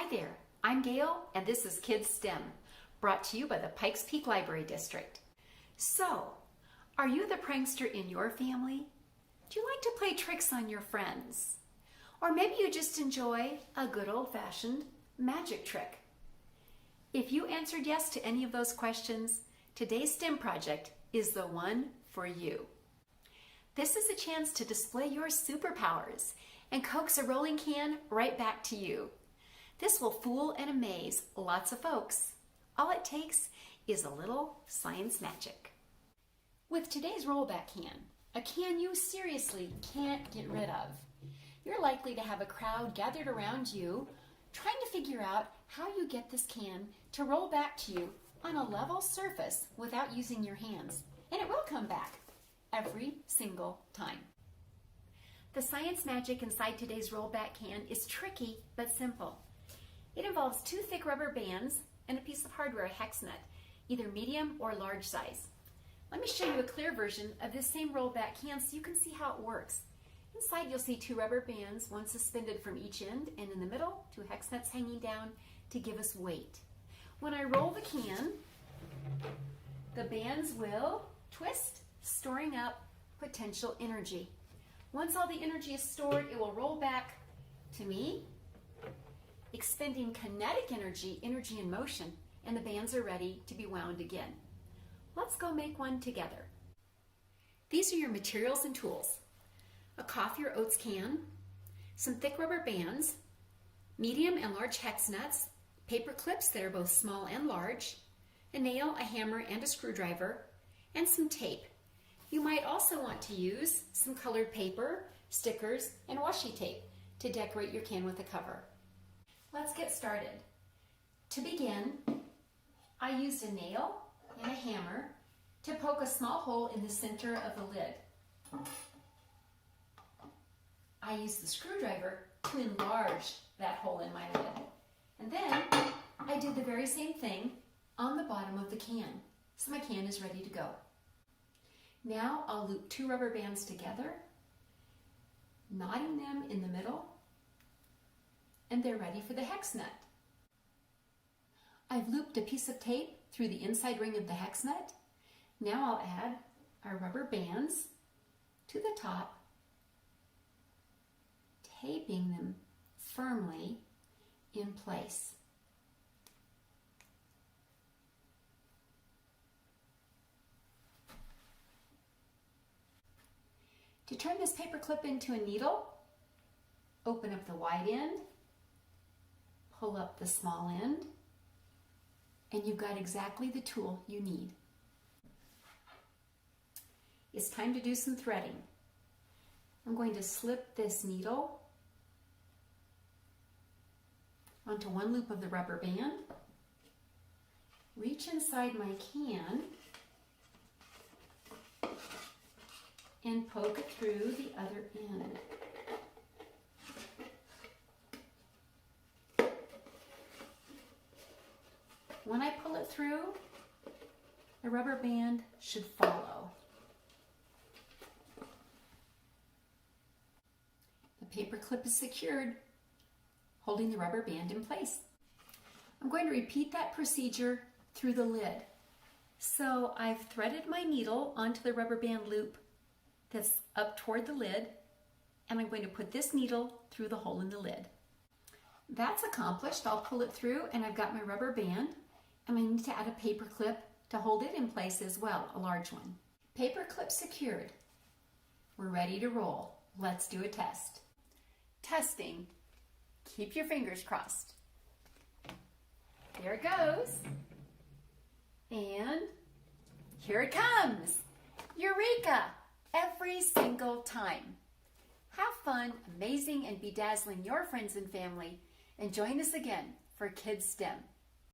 Hi there, I'm Gayle, and this is KidsSTEM, brought to you by the Pikes Peak Library District. So, are you the prankster in your family? Do you like to play tricks on your friends? Or maybe you just enjoy a good old-fashioned magic trick? If you answered yes to any of those questions, today's STEM project is the one for you. This is a chance to display your superpowers and coax a rolling can right back to you. This will fool and amaze lots of folks. All it takes is a little science magic. With today's rollback can, a can you seriously can't get rid of, you're likely to have a crowd gathered around you trying to figure out how you get this can to roll back to you on a level surface without using your hands. And it will come back every single time. The science magic inside today's rollback can is tricky but simple. It involves 2 thick rubber bands and a piece of hardware, a hex nut, either medium or large size. Let me show you a clear version of this same rollback can so you can see how it works. Inside you'll see 2 rubber bands, one suspended from each end, and in the middle 2 hex nuts hanging down to give us weight. When I roll the can, the bands will twist, storing up potential energy. Once all the energy is stored, it will roll back to me, expending kinetic energy in motion, and the bands are ready to be wound again. Let's go make one together. These are your materials and tools. A coffee or oats can, some thick rubber bands, medium and large hex nuts, paper clips that are both small and large, a nail, a hammer, and a screwdriver, and some tape. You might also want to use some colored paper, stickers, and washi tape to decorate your can with a cover. Let's get started. To begin, I used a nail and a hammer to poke a small hole in the center of the lid. I used the screwdriver to enlarge that hole in my lid. And then I did the very same thing on the bottom of the can, so my can is ready to go. Now I'll loop 2 rubber bands together, knotting them in the middle, and they're ready for the hex nut. I've looped a piece of tape through the inside ring of the hex nut. Now I'll add our rubber bands to the top, taping them firmly in place. To turn this paper clip into a needle, open up the wide end, pull up the small end, and you've got exactly the tool you need. It's time to do some threading. I'm going to slip this needle onto one loop of the rubber band, reach inside my can, and poke it through the other end. When I pull it through, the rubber band should follow. The paper clip is secured, holding the rubber band in place. I'm going to repeat that procedure through the lid. So I've threaded my needle onto the rubber band loop that's up toward the lid, and I'm going to put this needle through the hole in the lid. That's accomplished. I'll pull it through, and I've got my rubber band, and I need to add a paper clip to hold it in place as well, a large one. Paper clip secured. We're ready to roll. Let's do a test. Testing. Keep your fingers crossed. There it goes. And here it comes. Eureka! Every single time. Have fun, amazing, and bedazzling your friends and family, and join us again for KidsSTEM.